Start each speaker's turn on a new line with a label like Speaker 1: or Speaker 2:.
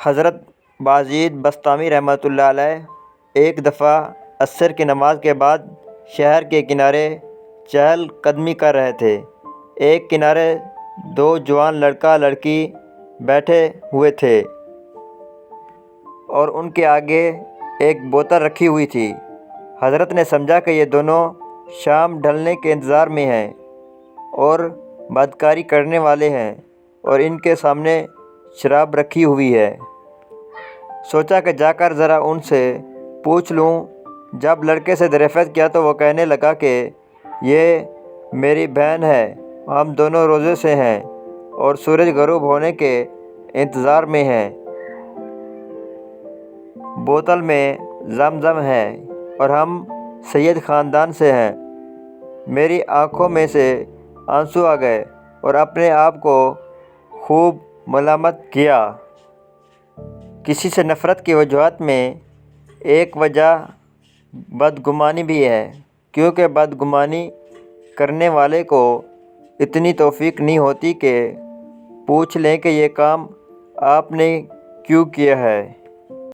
Speaker 1: حضرت بازید بسطامی رحمۃ اللہ علیہ ایک دفعہ عصر کی نماز کے بعد شہر کے کنارے چہل قدمی کر رہے تھے۔ ایک کنارے دو جوان لڑکا لڑکی بیٹھے ہوئے تھے اور ان کے آگے ایک بوتل رکھی ہوئی تھی۔ حضرت نے سمجھا کہ یہ دونوں شام ڈھلنے کے انتظار میں ہیں اور بدکاری کرنے والے ہیں اور ان کے سامنے شراب رکھی ہوئی ہے۔ سوچا کہ جا کر ذرا ان سے پوچھ لوں۔ جب لڑکے سے دریافت کیا تو وہ کہنے لگا کہ یہ میری بہن ہے، ہم دونوں روزے سے ہیں اور سورج غروب ہونے کے انتظار میں ہیں۔ بوتل میں زمزم ہے اور ہم سید خاندان سے ہیں۔ میری آنکھوں میں سے آنسو آ گئے اور اپنے آپ کو خوب ملامت کیا۔ کسی سے نفرت کی وجوہات میں ایک وجہ بدگمانی بھی ہے، کیونکہ بدگمانی کرنے والے کو اتنی توفیق نہیں ہوتی کہ پوچھ لیں کہ یہ کام آپ نے کیوں کیا ہے۔